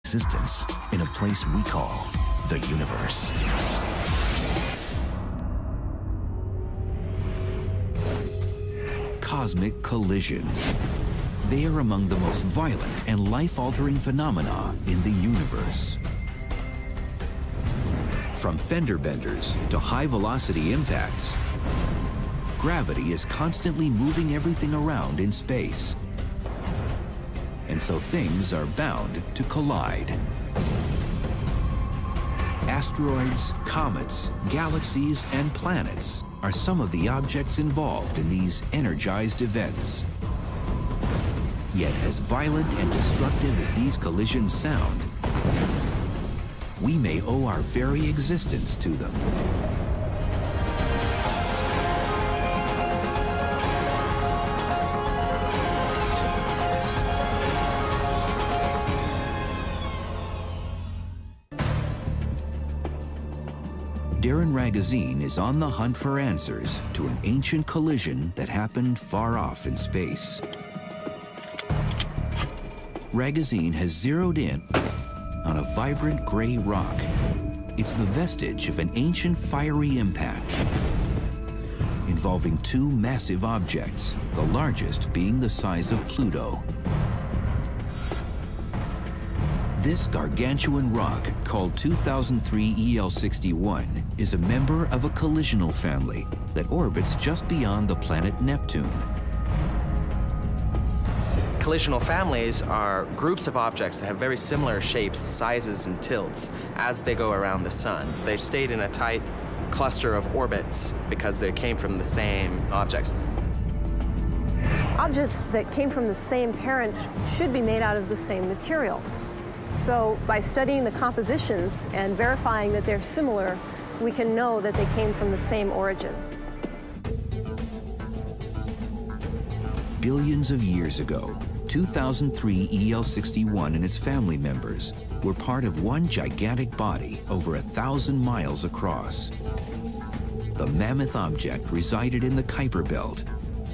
existence in a place we call the universe. Cosmic collisions. They are among the most violent and life-altering phenomena in the universe. From fender benders to high-velocity impacts, gravity is constantly moving everything around in space. And so things are bound to collide. Asteroids, comets, galaxies, and planets are some of the objects involved in these energized events. Yet as violent and destructive as these collisions sound, we may owe our very existence to them. Darren Ragozine is on the hunt for answers to an ancient collision that happened far off in space. Ragozine has zeroed in on a vibrant gray rock. It's the vestige of an ancient fiery impact involving two massive objects, the largest being the size of Pluto. This gargantuan rock, called 2003 EL61, is a member of a collisional family that orbits just beyond the planet Neptune. Collisional families are groups of objects that have very similar shapes, sizes, and tilts as they go around the sun. They've stayed in a tight cluster of orbits because they came from the same objects. Objects that came from the same parent should be made out of the same material. So by studying the compositions and verifying that they're similar, we can know that they came from the same origin. Billions of years ago, 2003 EL61 and its family members were part of one gigantic body over 1,000 miles across. The mammoth object resided in the Kuiper Belt,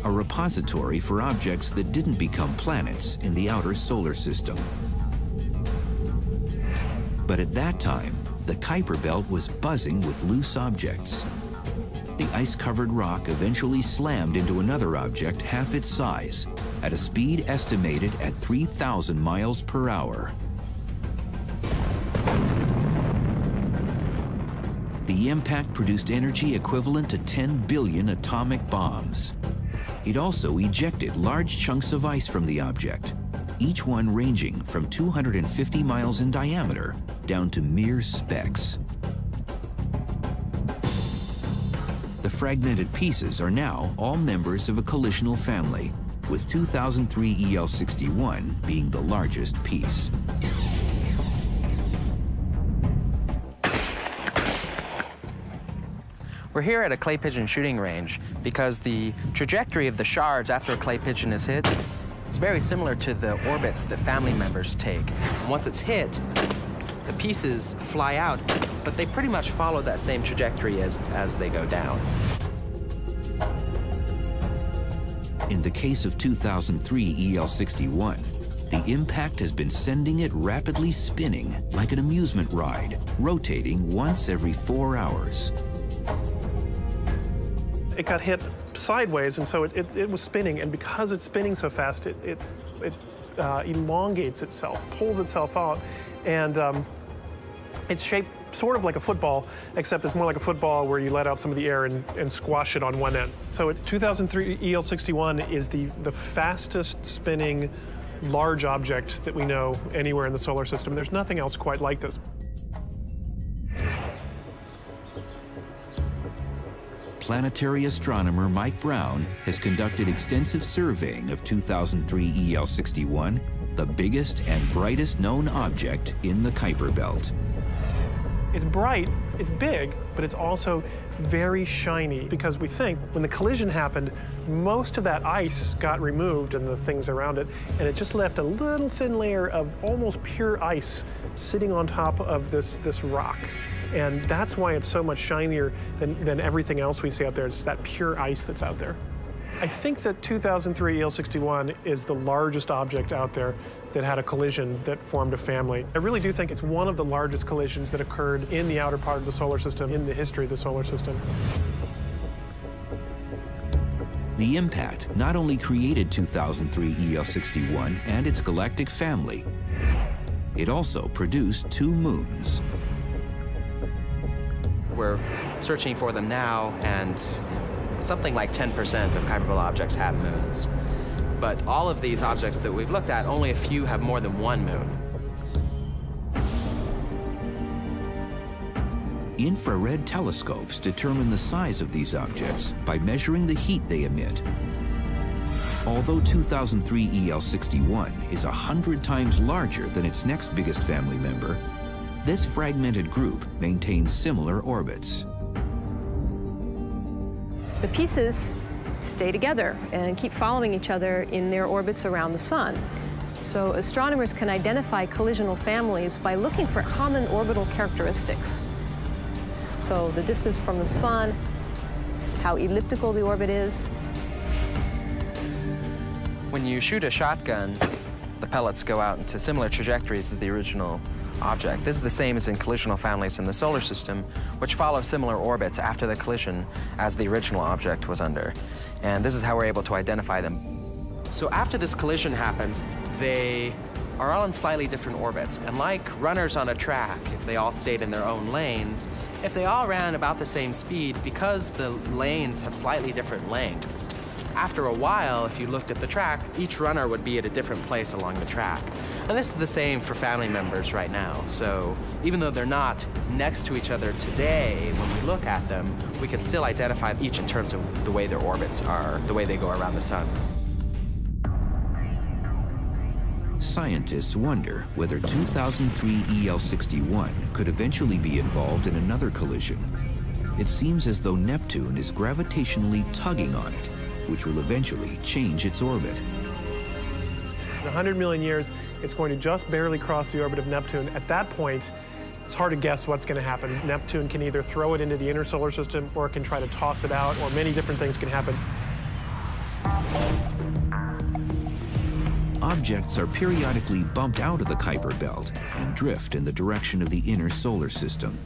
a repository for objects that didn't become planets in the outer solar system. But at that time, the Kuiper Belt was buzzing with loose objects. The ice-covered rock eventually slammed into another object half its size at a speed estimated at 3,000 miles per hour. The impact produced energy equivalent to 10 billion atomic bombs. It also ejected large chunks of ice from the object, each one ranging from 250 miles in diameter down to mere specks. The fragmented pieces are now all members of a collisional family, with 2003 EL61 being the largest piece. We're here at a clay pigeon shooting range because the trajectory of the shards after a clay pigeon is hit is very similar to the orbits that family members take. And once it's hit, the pieces fly out, but they pretty much follow that same trajectory as they go down. In the case of 2003 EL61, the impact has been sending it rapidly spinning like an amusement ride, rotating once every 4 hours. It got hit sideways, and so it was spinning, and because it's spinning so fast, it elongates itself, pulls itself out, and it's shaped sort of like a football, except it's more like a football where you let out some of the air and squash it on one end. So 2003 EL61 is the fastest spinning large object that we know anywhere in the solar system. There's nothing else quite like this. Planetary astronomer Mike Brown has conducted extensive surveying of 2003 EL61, the biggest and brightest known object in the Kuiper Belt. It's bright, it's big, but it's also very shiny because we think when the collision happened, most of that ice got removed and the things around it, and it just left a little thin layer of almost pure ice sitting on top of this rock. And that's why it's so much shinier than everything else we see out there. It's that pure ice that's out there. I think that 2003 EL61 is the largest object out there that had a collision that formed a family. I really do think it's one of the largest collisions that occurred in the outer part of the solar system in the history of the solar system. The impact not only created 2003 EL61 and its galactic family, it also produced 2 moons. We're searching for them now, and something like 10% of Kuiper Belt objects have moons. But all of these objects that we've looked at, only a few have more than 1 moon. Infrared telescopes determine the size of these objects by measuring the heat they emit. Although 2003 EL61 is 100 times larger than its next biggest family member, this fragmented group maintains similar orbits. The pieces stay together and keep following each other in their orbits around the sun. So astronomers can identify collisional families by looking for common orbital characteristics. So the distance from the sun, how elliptical the orbit is. When you shoot a shotgun, the pellets go out into similar trajectories as the original object. This is the same as in collisional families in the solar system, which follow similar orbits after the collision as the original object was under. And this is how we're able to identify them. So after this collision happens, they are all in slightly different orbits. And like runners on a track, if they all stayed in their own lanes, if they all ran about the same speed, because the lanes have slightly different lengths, after a while, if you looked at the track, each runner would be at a different place along the track. And this is the same for family members right now. So even though they're not next to each other today, when we look at them, we can still identify each in terms of the way their orbits are, the way they go around the sun. Scientists wonder whether 2003 EL61 could eventually be involved in another collision. It seems as though Neptune is gravitationally tugging on it, which will eventually change its orbit. In 100 million years, it's going to just barely cross the orbit of Neptune. At that point, it's hard to guess what's going to happen. Neptune can either throw it into the inner solar system, or it can try to toss it out, or many different things can happen. Objects are periodically bumped out of the Kuiper Belt and drift in the direction of the inner solar system.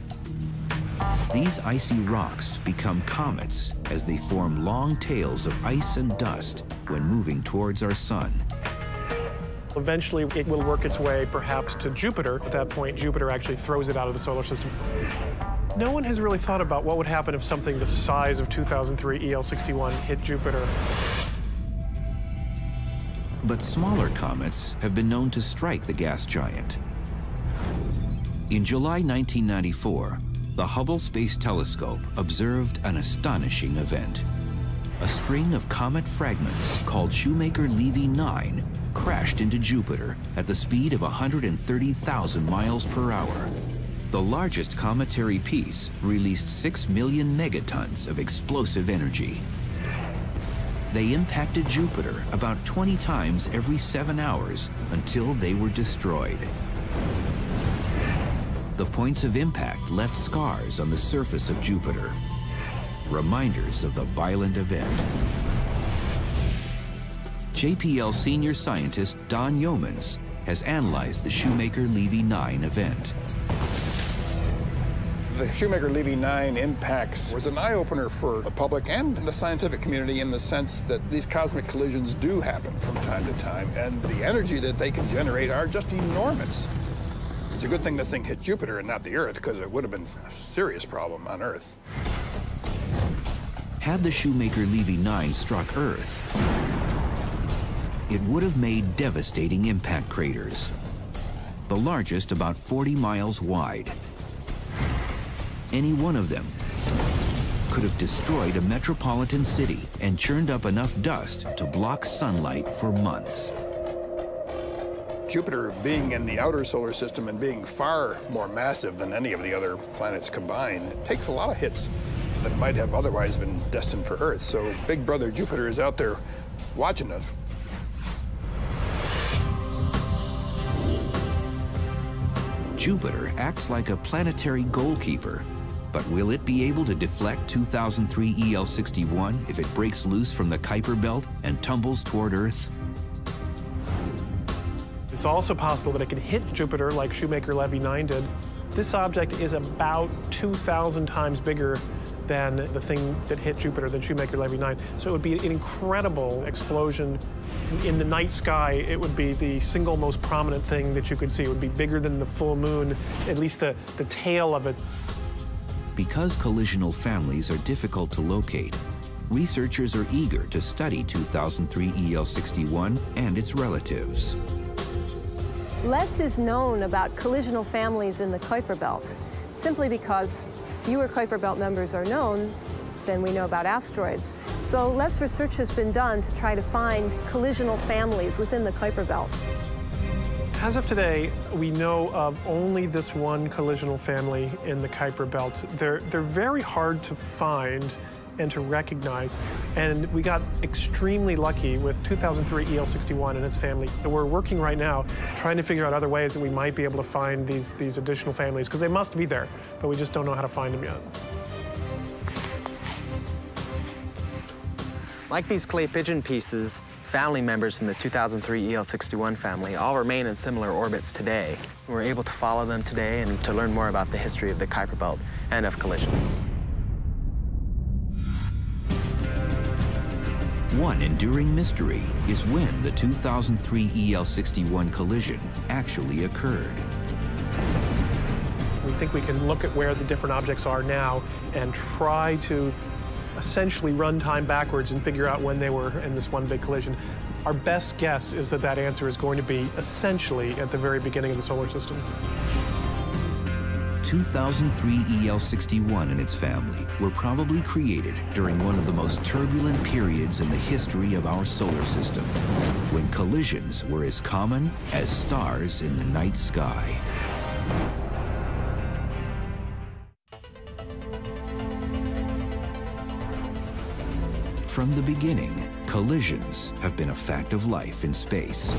These icy rocks become comets as they form long tails of ice and dust when moving towards our sun. Eventually, it will work its way perhaps to Jupiter. At that point, Jupiter actually throws it out of the solar system. No one has really thought about what would happen if something the size of 2003 EL61 hit Jupiter. But smaller comets have been known to strike the gas giant. In July 1994, the Hubble Space Telescope observed an astonishing event. A string of comet fragments called Shoemaker-Levy 9 crashed into Jupiter at the speed of 130,000 miles per hour. The largest cometary piece released 6 million megatons of explosive energy. They impacted Jupiter about 20 times every 7 hours until they were destroyed. The points of impact left scars on the surface of Jupiter, reminders of the violent event. JPL senior scientist Don Yeomans has analyzed the Shoemaker-Levy 9 event. The Shoemaker-Levy 9 impacts was an eye-opener for the public and the scientific community in the sense that these cosmic collisions do happen from time to time, and the energy that they can generate are just enormous. It's a good thing this thing hit Jupiter and not the Earth, because it would have been a serious problem on Earth. Had the Shoemaker-Levy 9 struck Earth, it would have made devastating impact craters, the largest about 40 miles wide. Any one of them could have destroyed a metropolitan city and churned up enough dust to block sunlight for months. Jupiter, being in the outer solar system and being far more massive than any of the other planets combined, takes a lot of hits that might have otherwise been destined for Earth. So Big Brother Jupiter is out there watching us. Jupiter acts like a planetary goalkeeper, But will it be able to deflect 2003 EL61 if it breaks loose from the Kuiper Belt and tumbles toward Earth? It's also possible that it can hit Jupiter like Shoemaker-Levy 9 did. This object is about 2,000 times bigger than the thing that hit Jupiter, than Shoemaker-Levy 9. So it would be an incredible explosion. In the night sky, it would be the single most prominent thing that you could see. It would be bigger than the full moon, at least the tail of it. Because collisional families are difficult to locate, researchers are eager to study 2003 EL61 and its relatives. Less is known about collisional families in the Kuiper Belt, simply because fewer Kuiper Belt members are known than we know about asteroids. So less research has been done to try to find collisional families within the Kuiper Belt. As of today, we know of only this one collisional family in the Kuiper Belt. They're very hard to find and to recognize, and we got extremely lucky with 2003 EL61 and its family. We're working right now trying to figure out other ways that we might be able to find these additional families, because they must be there, but we just don't know how to find them yet. Like these clay pigeon pieces, family members in the 2003 EL61 family all remain in similar orbits today. We're able to follow them today and to learn more about the history of the Kuiper Belt and of collisions. One enduring mystery is when the 2003 EL61 collision actually occurred. We think we can look at where the different objects are now and try to essentially run time backwards and figure out when they were in this one big collision. Our best guess is that that answer is going to be essentially at the very beginning of the solar system. 2003 EL61 and its family were probably created during one of the most turbulent periods in the history of our solar system, when collisions were as common as stars in the night sky. From the beginning, collisions have been a fact of life in space.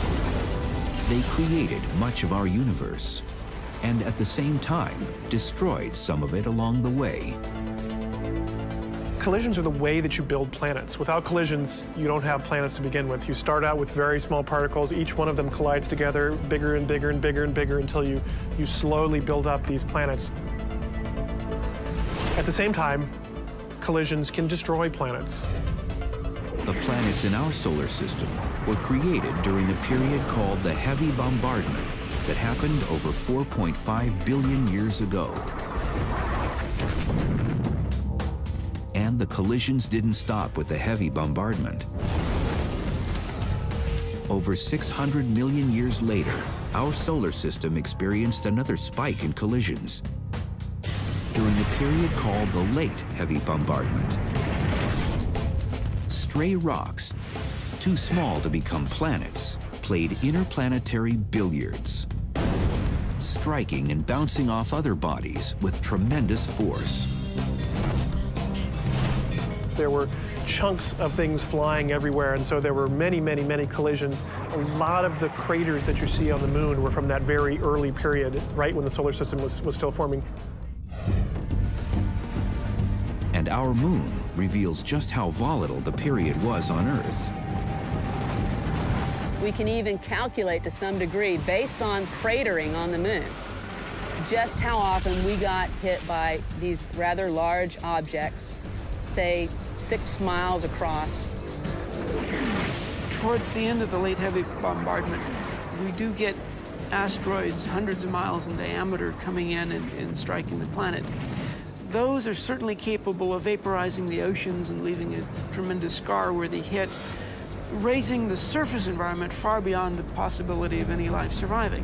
They created much of our universe, and at the same time, destroyed some of it along the way. Collisions are the way that you build planets. Without collisions, you don't have planets to begin with. You start out with very small particles. Each one of them collides together, bigger and bigger and bigger and bigger, until you slowly build up these planets. At the same time, collisions can destroy planets. The planets in our solar system were created during a period called the heavy bombardment that happened over 4.5 billion years ago. And the collisions didn't stop with the heavy bombardment. Over 600 million years later, our solar system experienced another spike in collisions during a period called the late heavy bombardment. Stray rocks, too small to become planets, played interplanetary billiards, striking and bouncing off other bodies with tremendous force. There were chunks of things flying everywhere, and so there were many, many, many collisions. A lot of the craters that you see on the moon were from that very early period, right when the solar system was still forming. And our moon reveals just how volatile the period was on Earth. We can even calculate to some degree, based on cratering on the moon, just how often we got hit by these rather large objects, say 6 miles across. Towards the end of the late heavy bombardment, we do get asteroids hundreds of miles in diameter coming in and striking the planet. Those are certainly capable of vaporizing the oceans and leaving a tremendous scar where they hit, raising the surface environment far beyond the possibility of any life surviving.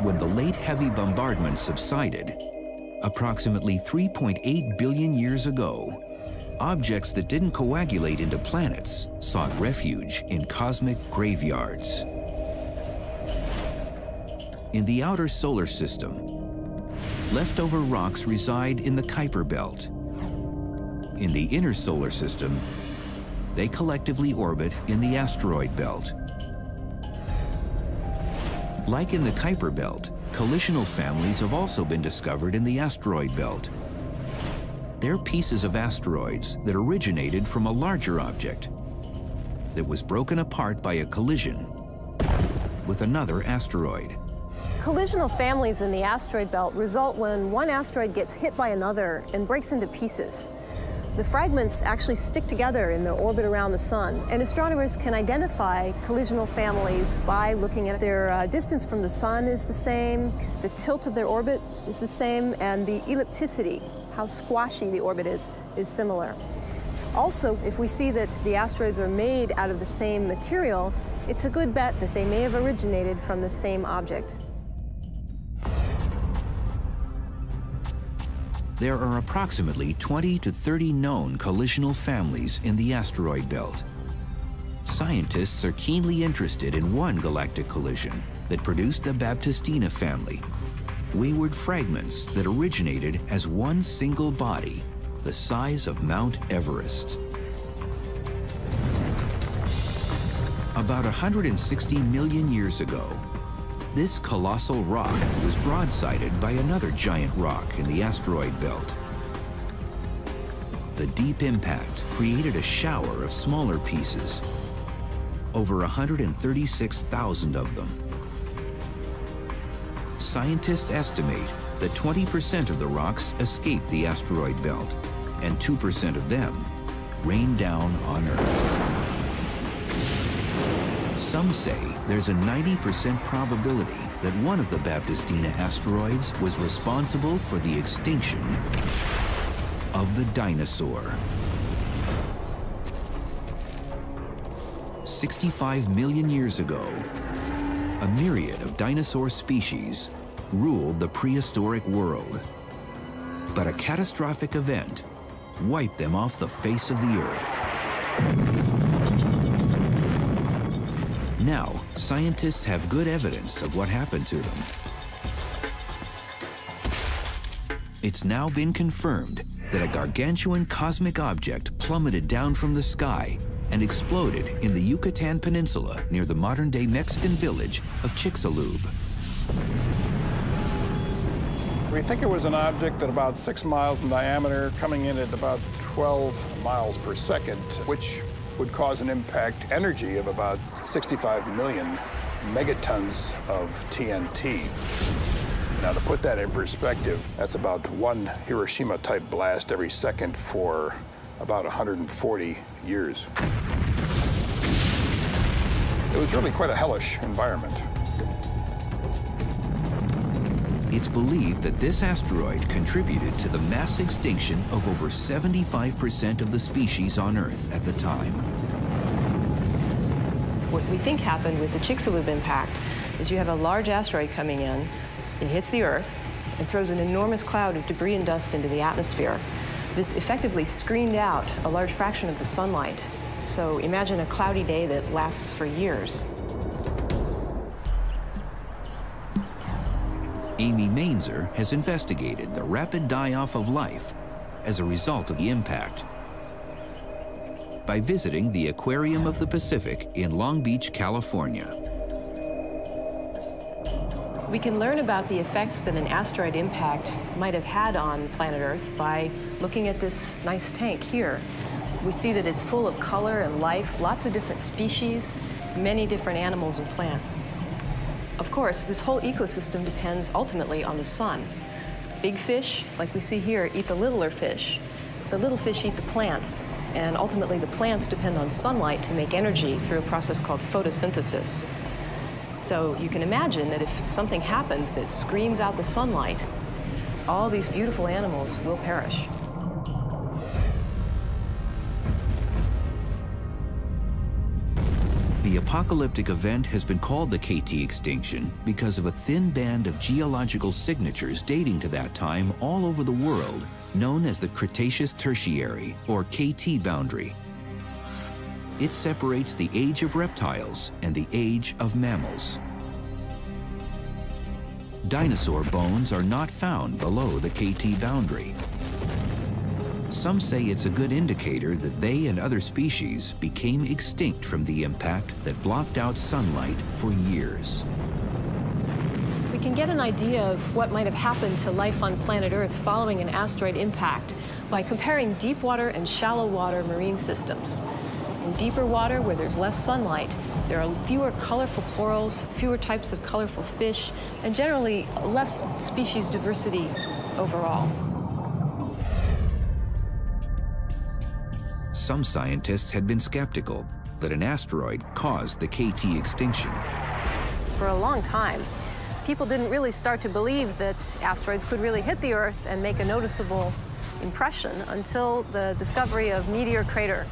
When the late heavy bombardment subsided, approximately 3.8 billion years ago, objects that didn't coagulate into planets sought refuge in cosmic graveyards. In the outer solar system, leftover rocks reside in the Kuiper Belt. In the inner solar system, they collectively orbit in the asteroid belt. Like in the Kuiper Belt, collisional families have also been discovered in the asteroid belt. They're pieces of asteroids that originated from a larger object that was broken apart by a collision with another asteroid. Collisional families in the asteroid belt result when one asteroid gets hit by another and breaks into pieces. The fragments actually stick together in their orbit around the sun, and astronomers can identify collisional families by looking at their distance from the sun is the same, the tilt of their orbit is the same, and the ellipticity, how squashy the orbit is similar. Also, if we see that the asteroids are made out of the same material, it's a good bet that they may have originated from the same object. There are approximately 20 to 30 known collisional families in the asteroid belt. Scientists are keenly interested in one galactic collision that produced the Baptistina family, wayward fragments that originated as one single body, the size of Mount Everest. About 160 million years ago, this colossal rock was broadsided by another giant rock in the asteroid belt. The deep impact created a shower of smaller pieces, over 136,000 of them. Scientists estimate that 20% of the rocks escaped the asteroid belt, and 2% of them rained down on Earth. Some say there's a 90% probability that one of the Baptistina asteroids was responsible for the extinction of the dinosaur. 65 million years ago, a myriad of dinosaur species ruled the prehistoric world. But a catastrophic event wiped them off the face of the Earth. Now, scientists have good evidence of what happened to them. It's now been confirmed that a gargantuan cosmic object plummeted down from the sky and exploded in the Yucatan Peninsula near the modern-day Mexican village of Chicxulub. We think it was an object at about 6 miles in diameter, coming in at about 12 miles per second, which would cause an impact energy of about 65 million megatons of TNT. Now, to put that in perspective, that's about one Hiroshima-type blast every second for about 140 years. It was really quite a hellish environment. It's believed that this asteroid contributed to the mass extinction of over 75% of the species on Earth at the time. What we think happened with the Chicxulub impact is you have a large asteroid coming in, it hits the Earth, and throws an enormous cloud of debris and dust into the atmosphere. This effectively screened out a large fraction of the sunlight. So imagine a cloudy day that lasts for years. Amy Mainzer has investigated the rapid die-off of life as a result of the impact by visiting the Aquarium of the Pacific in Long Beach, California. We can learn about the effects that an asteroid impact might have had on planet Earth by looking at this nice tank here. We see that it's full of color and life, lots of different species, many different animals and plants. Of course, this whole ecosystem depends ultimately on the sun. Big fish, like we see here, eat the littler fish. The little fish eat the plants, and ultimately the plants depend on sunlight to make energy through a process called photosynthesis. So you can imagine that if something happens that screens out the sunlight, all these beautiful animals will perish. The apocalyptic event has been called the KT extinction because of a thin band of geological signatures dating to that time all over the world, known as the Cretaceous Tertiary, or KT boundary. It separates the age of reptiles and the age of mammals. Dinosaur bones are not found below the KT boundary. Some say it's a good indicator that they and other species became extinct from the impact that blocked out sunlight for years. We can get an idea of what might have happened to life on planet Earth following an asteroid impact by comparing deep water and shallow water marine systems. In deeper water, where there's less sunlight, there are fewer colorful corals, fewer types of colorful fish, and generally less species diversity overall. Some scientists had been skeptical that an asteroid caused the KT extinction. For a long time, people didn't really start to believe that asteroids could really hit the Earth and make a noticeable impression until the discovery of Meteor Crater.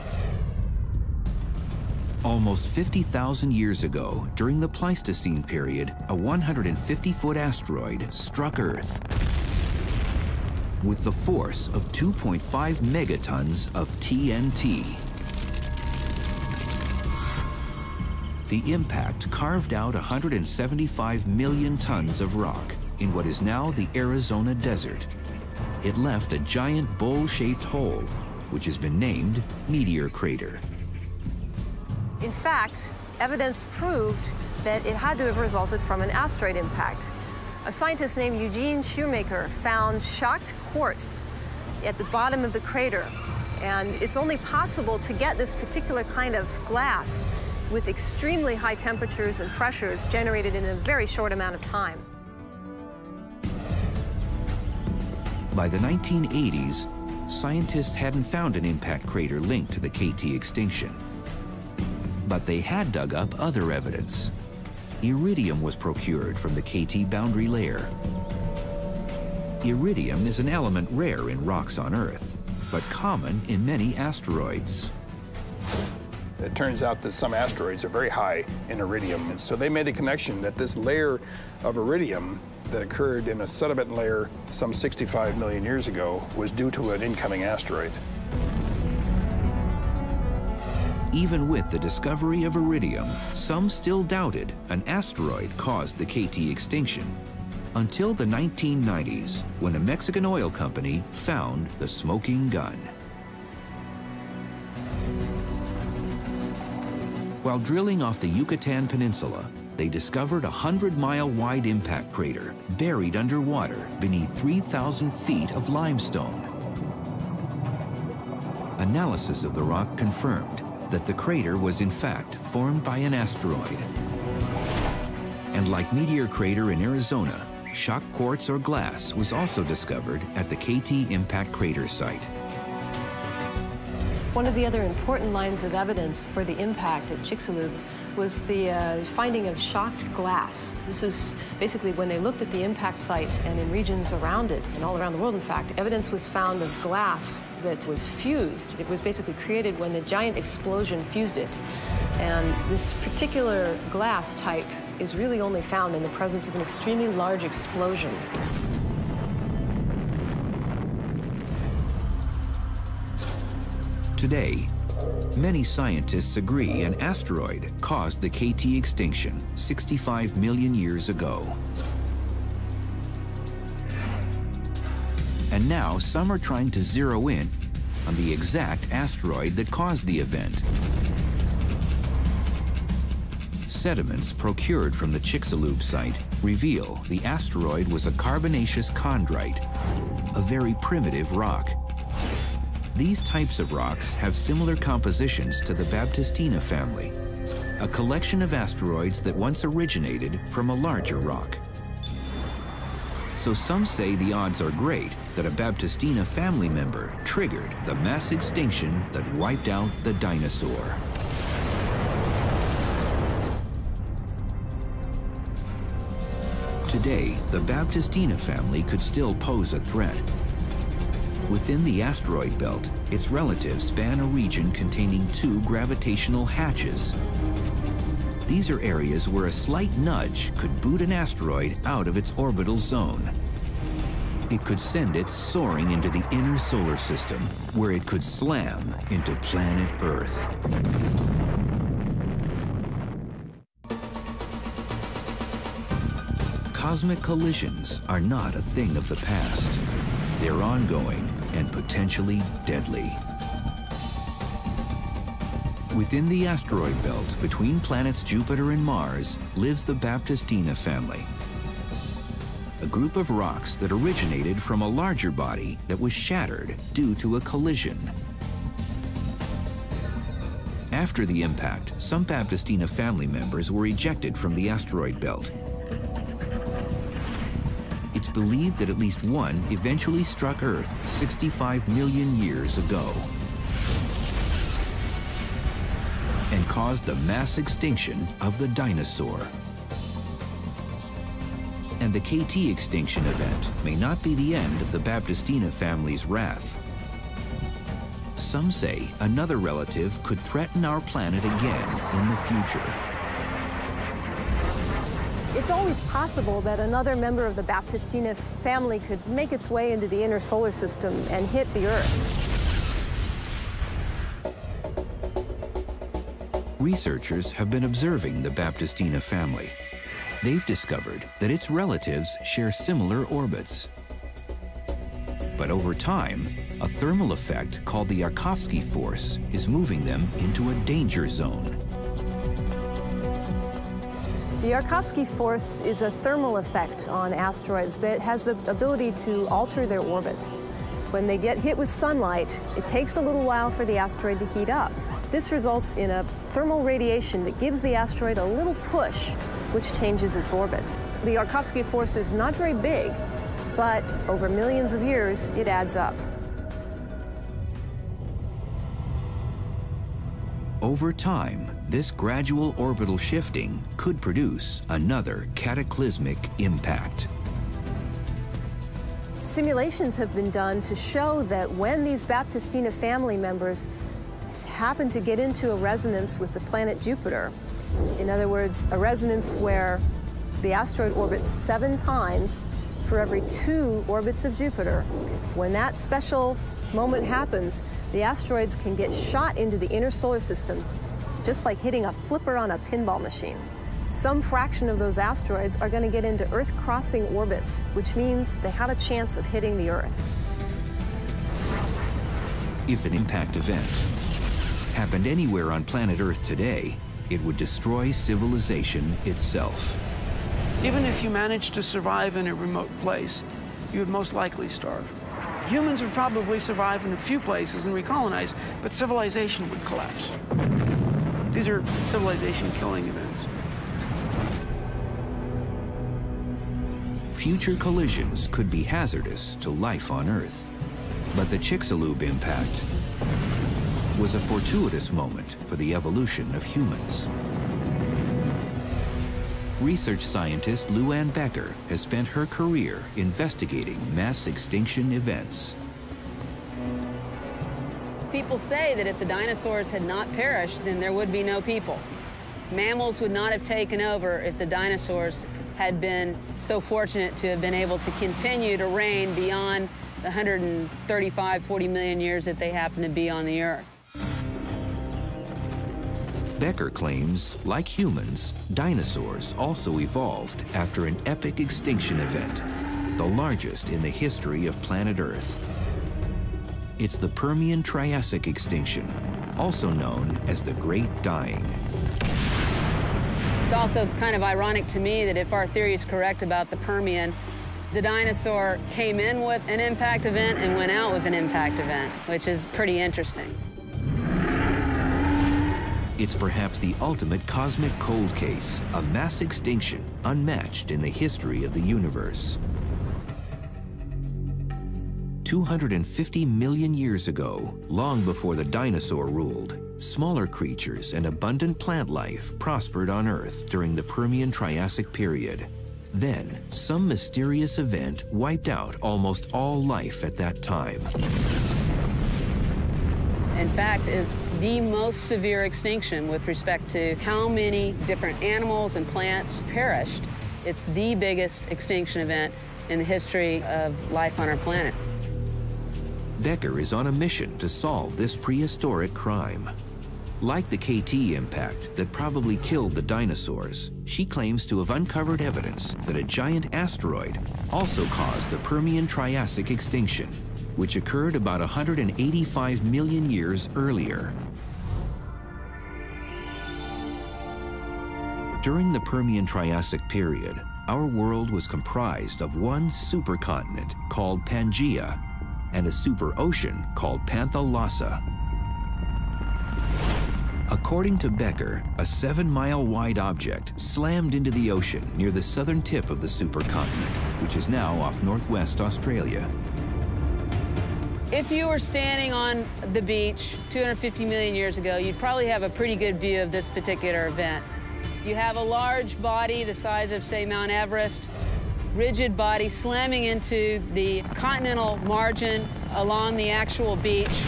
Almost 50,000 years ago, during the Pleistocene period, a 150-foot asteroid struck Earth with the force of 2.5 megatons of TNT. The impact carved out 175 million tons of rock in what is now the Arizona desert. It left a giant bowl-shaped hole, which has been named Meteor Crater. In fact, evidence proved that it had to have resulted from an asteroid impact. A scientist named Eugene Shoemaker found shocked quartz at the bottom of the crater, and it's only possible to get this particular kind of glass with extremely high temperatures and pressures generated in a very short amount of time. By the 1980s, scientists hadn't found an impact crater linked to the KT extinction. But they had dug up other evidence. Iridium was procured from the KT boundary layer. Iridium is an element rare in rocks on Earth, but common in many asteroids. It turns out that some asteroids are very high in iridium, and so they made the connection that this layer of iridium that occurred in a sediment layer some 65 million years ago was due to an incoming asteroid. Even with the discovery of iridium, some still doubted an asteroid caused the KT extinction, until the 1990s, when a Mexican oil company found the smoking gun. While drilling off the Yucatan Peninsula, they discovered a 100-mile-wide impact crater buried underwater beneath 3,000 feet of limestone. Analysis of the rock confirmed that the crater was in fact formed by an asteroid. And like Meteor Crater in Arizona, shock quartz or glass was also discovered at the KT impact crater site. One of the other important lines of evidence for the impact at Chicxulub was the finding of shocked glass. This is basically when they looked at the impact site and in regions around it, and all around the world, in fact, evidence was found of glass that was fused. It was basically created when the giant explosion fused it. And this particular glass type is really only found in the presence of an extremely large explosion. Today, many scientists agree an asteroid caused the KT extinction 65 million years ago. And now some are trying to zero in on the exact asteroid that caused the event. Sediments procured from the Chicxulub site reveal the asteroid was a carbonaceous chondrite, a very primitive rock. These types of rocks have similar compositions to the Baptistina family, a collection of asteroids that once originated from a larger rock. So some say the odds are great that a Baptistina family member triggered the mass extinction that wiped out the dinosaur. Today, the Baptistina family could still pose a threat. Within the asteroid belt, its relatives span a region containing 2 gravitational hatches. These are areas where a slight nudge could boot an asteroid out of its orbital zone. It could send it soaring into the inner solar system, where it could slam into planet Earth. Cosmic collisions are not a thing of the past. They're ongoing and potentially deadly. Within the asteroid belt between planets Jupiter and Mars lives the Baptistina family. a group of rocks that originated from a larger body that was shattered due to a collision. After the impact, some Baptistina family members were ejected from the asteroid belt. It's believed that at least one eventually struck Earth 65 million years ago and caused the mass extinction of the dinosaur. And the KT extinction event may not be the end of the Baptistina family's wrath. Some say another relative could threaten our planet again in the future. It's always possible that another member of the Baptistina family could make its way into the inner solar system and hit the Earth. Researchers have been observing the Baptistina family. They've discovered that its relatives share similar orbits. But over time, a thermal effect called the Yarkovsky force is moving them into a danger zone. The Yarkovsky force is a thermal effect on asteroids that has the ability to alter their orbits. When they get hit with sunlight, it takes a little while for the asteroid to heat up. This results in a thermal radiation that gives the asteroid a little push, which changes its orbit. The Yarkovsky force is not very big, but over millions of years, it adds up. Over time, this gradual orbital shifting could produce another cataclysmic impact. Simulations have been done to show that when these Baptistina family members happen to get into a resonance with the planet Jupiter, in other words, a resonance where the asteroid orbits 7 times for every 2 orbits of Jupiter, when that special moment happens, the asteroids can get shot into the inner solar system, just like hitting a flipper on a pinball machine. Some fraction of those asteroids are going to get into Earth-crossing orbits, which means they have a chance of hitting the Earth. If an impact event happened anywhere on planet Earth today, it would destroy civilization itself. Even if you managed to survive in a remote place, you would most likely starve. Humans would probably survive in a few places and recolonize, but civilization would collapse. These are civilization-killing events. Future collisions could be hazardous to life on Earth, but the Chicxulub impact was a fortuitous moment for the evolution of humans. Research scientist Luann Becker has spent her career investigating mass extinction events. People say that if the dinosaurs had not perished, then there would be no people. Mammals would not have taken over if the dinosaurs had been so fortunate to have been able to continue to reign beyond the 135, 40 million years that they happen to be on the Earth. Becker claims, like humans, dinosaurs also evolved after an epic extinction event, the largest in the history of planet Earth. It's the Permian-Triassic extinction, also known as the Great Dying. It's also kind of ironic to me that if our theory is correct about the Permian, the dinosaur came in with an impact event and went out with an impact event, which is pretty interesting. It's perhaps the ultimate cosmic cold case, a mass extinction unmatched in the history of the universe. 250 million years ago, long before the dinosaur ruled, smaller creatures and abundant plant life prospered on Earth during the Permian-Triassic period. Then, some mysterious event wiped out almost all life at that time. In fact, is the most severe extinction with respect to how many different animals and plants perished. It's the biggest extinction event in the history of life on our planet. Becker is on a mission to solve this prehistoric crime. Like the KT impact that probably killed the dinosaurs, she claims to have uncovered evidence that a giant asteroid also caused the Permian-Triassic extinction, which occurred about 185 million years earlier. During the Permian-Triassic period, our world was comprised of one supercontinent called Pangaea and a superocean called Panthalassa. According to Becker, a 7-mile wide object slammed into the ocean near the southern tip of the supercontinent, which is now off northwest Australia. If you were standing on the beach 250 million years ago, you'd probably have a pretty good view of this particular event. You have a large body the size of, say, Mount Everest, rigid body slamming into the continental margin along the actual beach,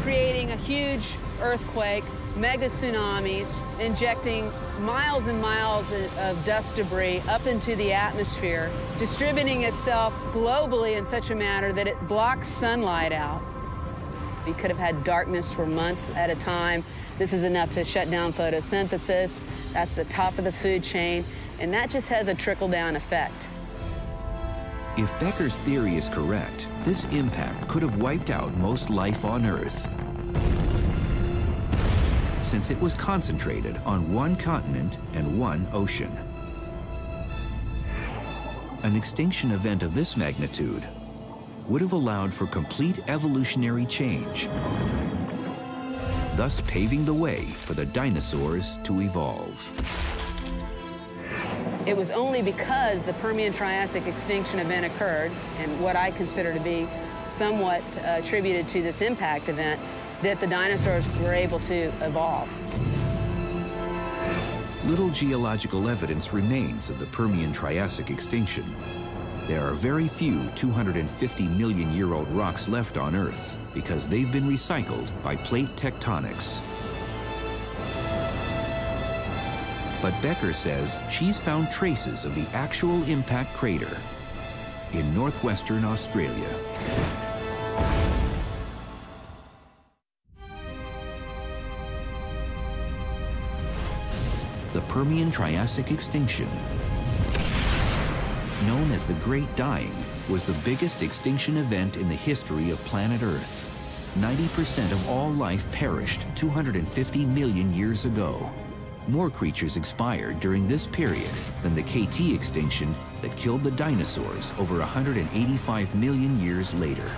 creating a huge earthquake, mega tsunamis, injecting miles and miles of dust debris up into the atmosphere, distributing itself globally in such a manner that it blocks sunlight out. You could have had darkness for months at a time. This is enough to shut down photosynthesis. That's the top of the food chain, and that just has a trickle-down effect. If Becker's theory is correct, this impact could have wiped out most life on Earth, since it was concentrated on one continent and one ocean. An extinction event of this magnitude would have allowed for complete evolutionary change, thus paving the way for the dinosaurs to evolve. It was only because the Permian-Triassic extinction event occurred, and what I consider to be somewhat attributed to this impact event, that the dinosaurs were able to evolve. Little geological evidence remains of the Permian-Triassic extinction. There are very few 250 million-year-old rocks left on Earth because they've been recycled by plate tectonics. But Becker says she's found traces of the actual impact crater in northwestern Australia. The Permian-Triassic extinction, known as the Great Dying, was the biggest extinction event in the history of planet Earth. 90% of all life perished 250 million years ago. More creatures expired during this period than the KT extinction that killed the dinosaurs over 185 million years later.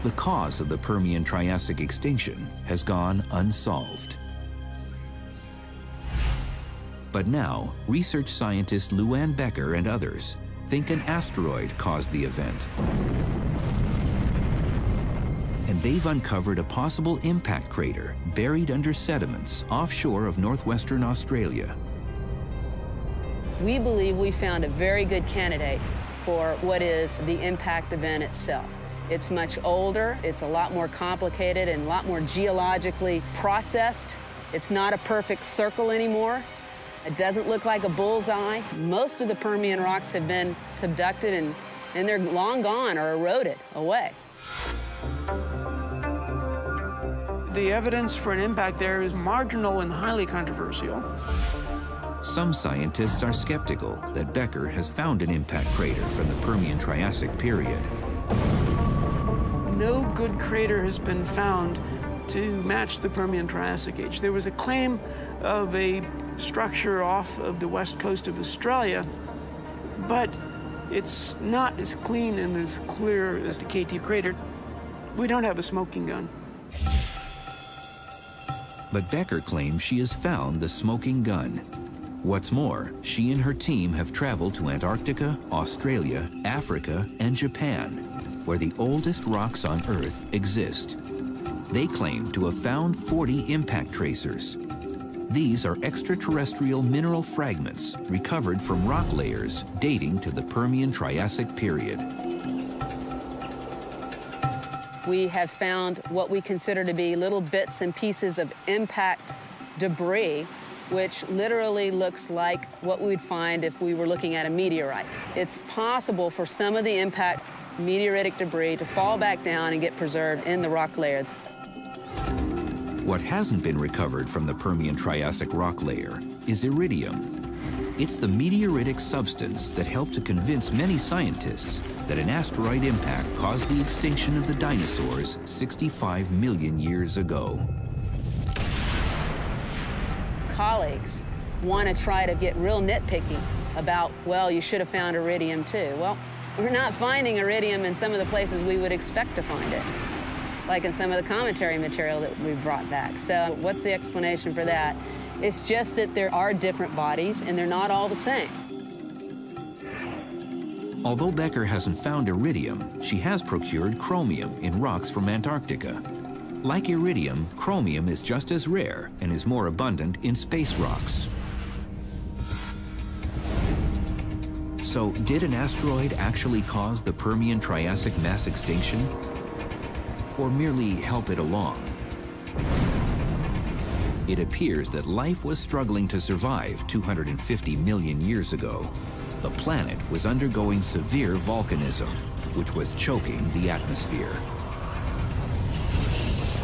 The cause of the Permian-Triassic extinction has gone unsolved. But now, research scientist Luann Becker and others think an asteroid caused the event. And they've uncovered a possible impact crater buried under sediments offshore of northwestern Australia. We believe we found a very good candidate for what is the impact event itself. It's much older, it's a lot more complicated and a lot more geologically processed. It's not a perfect circle anymore. It doesn't look like a bullseye. Most of the Permian rocks have been subducted and they're long gone or eroded away. The evidence for an impact there is marginal and highly controversial. Some scientists are skeptical that Becker has found an impact crater from the Permian-Triassic period. No good crater has been found to match the Permian-Triassic age. There was a claim of a structure off of the west coast of Australia, but it's not as clean and as clear as the KT crater. We don't have a smoking gun. But Becker claims she has found the smoking gun. What's more, she and her team have traveled to Antarctica, Australia, Africa, and Japan, where the oldest rocks on Earth exist. They claim to have found 40 impact tracers. These are extraterrestrial mineral fragments recovered from rock layers dating to the Permian-Triassic period. We have found what we consider to be little bits and pieces of impact debris, which literally looks like what we'd find if we were looking at a meteorite. It's possible for some of the impact meteoritic debris to fall back down and get preserved in the rock layer. What hasn't been recovered from the Permian-Triassic rock layer is iridium. It's the meteoritic substance that helped to convince many scientists that an asteroid impact caused the extinction of the dinosaurs 65 million years ago. colleagues want to try to get real nitpicky about, well, you should have found iridium too. Well, we're not finding iridium in some of the places we would expect to find it, like in some of the cometary material that we brought back. So what's the explanation for that? It's just that there are different bodies and they're not all the same. Although Becker hasn't found iridium, she has procured chromium in rocks from Antarctica. Like iridium, chromium is just as rare and is more abundant in space rocks. So, did an asteroid actually cause the Permian-Triassic mass extinction? Or merely help it along? It appears that life was struggling to survive 250 million years ago. The planet was undergoing severe volcanism, which was choking the atmosphere.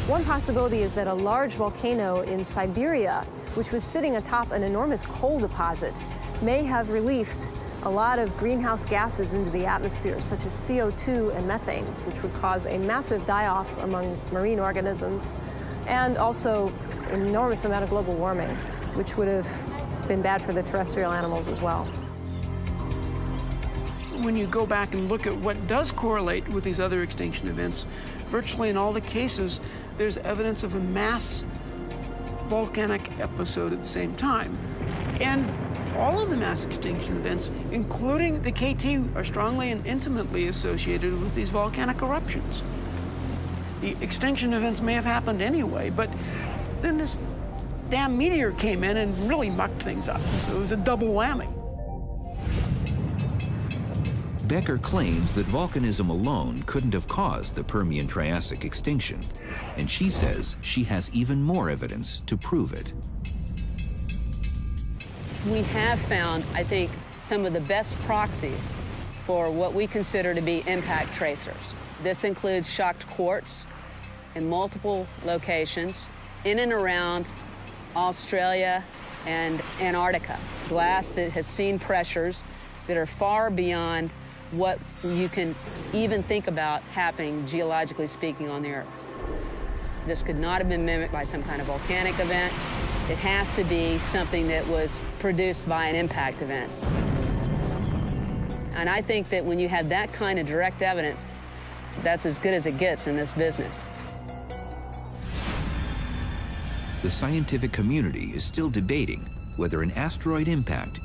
One possibility is that a large volcano in Siberia, which was sitting atop an enormous coal deposit, may have released a lot of greenhouse gases into the atmosphere, such as CO2 and methane, which would cause a massive die-off among marine organisms, and also an enormous amount of global warming, which would have been bad for the terrestrial animals as well. When you go back and look at what does correlate with these other extinction events, virtually in all the cases, there's evidence of a mass volcanic episode at the same time. And all of the mass extinction events, including the KT, are strongly and intimately associated with these volcanic eruptions. The extinction events may have happened anyway, but then this damn meteor came in and really mucked things up. So it was a double whammy. Becker claims that volcanism alone couldn't have caused the Permian-Triassic extinction, and she says she has even more evidence to prove it. We have found, I think, some of the best proxies for what we consider to be impact tracers. This includes shocked quartz in multiple locations in and around Australia and Antarctica. Glass that has seen pressures that are far beyond what you can even think about happening, geologically speaking, on the Earth. This could not have been mimicked by some kind of volcanic event. It has to be something that was produced by an impact event. And I think that when you have that kind of direct evidence, that's as good as it gets in this business. The scientific community is still debating whether an asteroid impact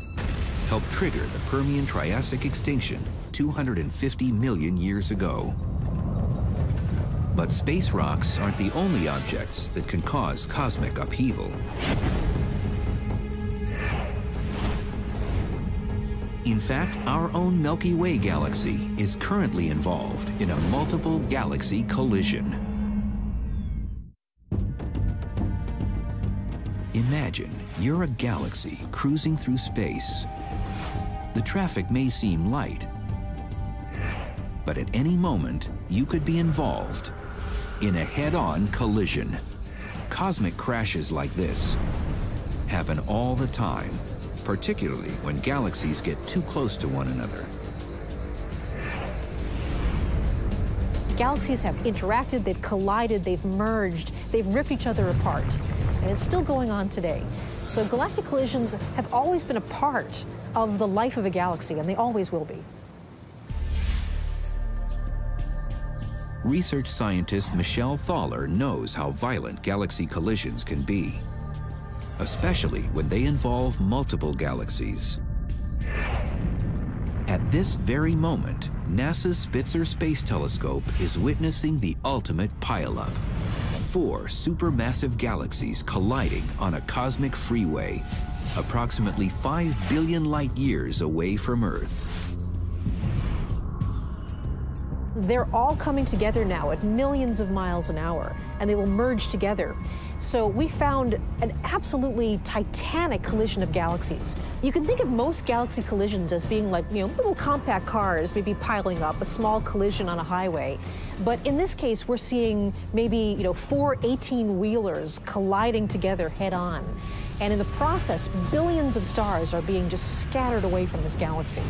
helped trigger the Permian-Triassic extinction 250 million years ago. But space rocks aren't the only objects that can cause cosmic upheaval. In fact, our own Milky Way galaxy is currently involved in a multiple galaxy collision. Imagine you're a galaxy cruising through space. The traffic may seem light, but at any moment, you could be involved in a head-on collision. Cosmic crashes like this happen all the time, particularly when galaxies get too close to one another. Galaxies have interacted, they've collided, they've merged, they've ripped each other apart, and it's still going on today. So galactic collisions have always been a part of the life of a galaxy, and they always will be. Research scientist Michelle Thaler knows how violent galaxy collisions can be, especially when they involve multiple galaxies. At this very moment, NASA's Spitzer Space Telescope is witnessing the ultimate pileup. 4 supermassive galaxies colliding on a cosmic freeway, approximately 5 billion light years away from Earth. They're all coming together now at millions of miles an hour, and they will merge together. So we found an absolutely titanic collision of galaxies. You can think of most galaxy collisions as being like, little compact cars maybe piling up, a small collision on a highway. But in this case, we're seeing maybe, 4 18-wheelers colliding together head-on. And in the process, billions of stars are being just scattered away from this galaxy.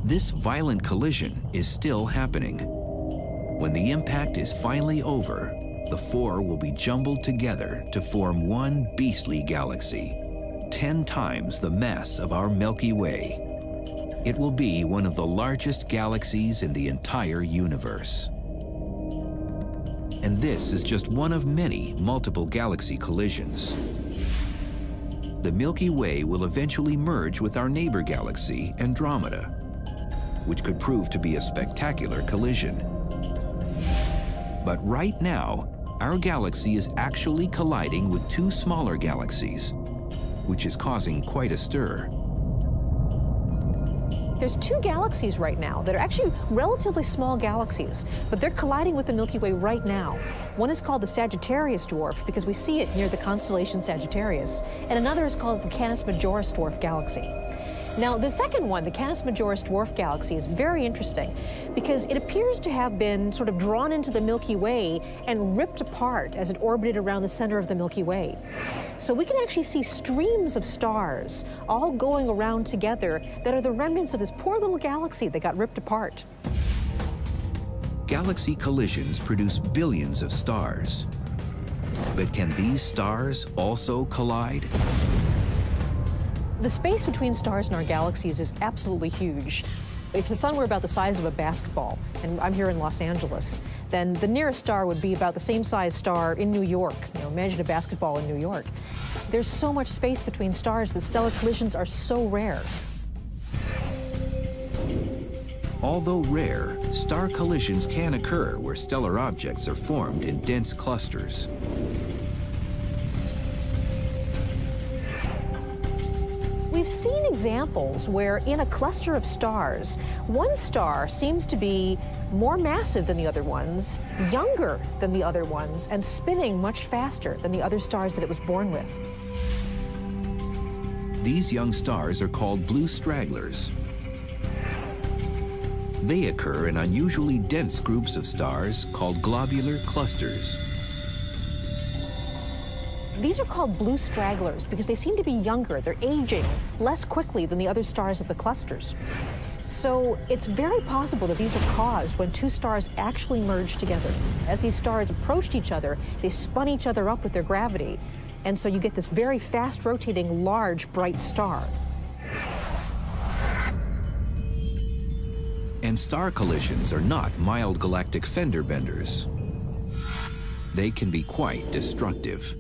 This violent collision is still happening. When the impact is finally over, the four will be jumbled together to form one beastly galaxy, 10 times the mass of our Milky Way. It will be one of the largest galaxies in the entire universe. And this is just one of many multiple galaxy collisions. The Milky Way will eventually merge with our neighbor galaxy, Andromeda, which could prove to be a spectacular collision. But right now, our galaxy is actually colliding with two smaller galaxies, which is causing quite a stir. There's two galaxies right now that are actually relatively small galaxies, but they're colliding with the Milky Way right now. One is called the Sagittarius dwarf because we see it near the constellation Sagittarius, and another is called the Canis Majoris dwarf galaxy. Now, the second one, the Canis Majoris dwarf galaxy, is very interesting because it appears to have been sort of drawn into the Milky Way and ripped apart as it orbited around the center of the Milky Way. So we can actually see streams of stars all going around together that are the remnants of this poor little galaxy that got ripped apart. Galaxy collisions produce billions of stars. But can these stars also collide? The space between stars in our galaxies is absolutely huge. If the sun were about the size of a basketball, and I'm here in Los Angeles, then the nearest star would be about the same size star in New York. You know, imagine a basketball in New York. There's so much space between stars that stellar collisions are so rare. Although rare, star collisions can occur where stellar objects are formed in dense clusters. We've seen examples where in a cluster of stars, one star seems to be more massive than the other ones, younger than the other ones, and spinning much faster than the other stars that it was born with. These young stars are called blue stragglers. They occur in unusually dense groups of stars called globular clusters. These are called blue stragglers because they seem to be younger. They're aging less quickly than the other stars of the clusters. So it's very possible that these are caused when two stars actually merge together. As these stars approached each other, they spun each other up with their gravity. And so you get this very fast rotating, large, bright star. And star collisions are not mild galactic fender benders. They can be quite destructive.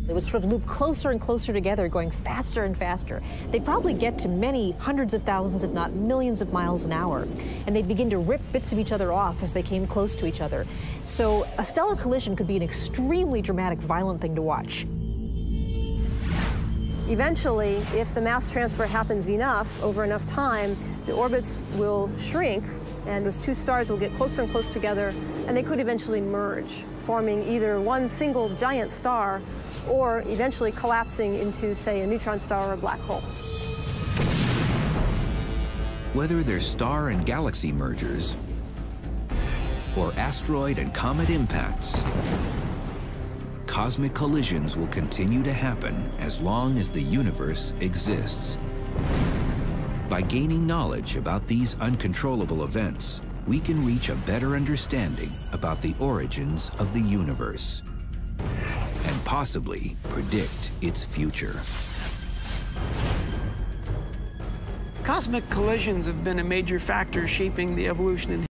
They would sort of loop closer and closer together, going faster and faster. They'd probably get to many hundreds of thousands, if not millions of miles an hour. And they'd begin to rip bits of each other off as they came close to each other. So a stellar collision could be an extremely dramatic, violent thing to watch. Eventually, if the mass transfer happens enough, over enough time, the orbits will shrink, and those two stars will get closer and closer together, and they could eventually merge, forming either one single giant star or eventually collapsing into, say, a neutron star or a black hole. Whether they're star and galaxy mergers or asteroid and comet impacts, cosmic collisions will continue to happen as long as the universe exists. By gaining knowledge about these uncontrollable events, we can reach a better understanding about the origins of the universe and possibly predict its future. Cosmic collisions have been a major factor shaping the evolution and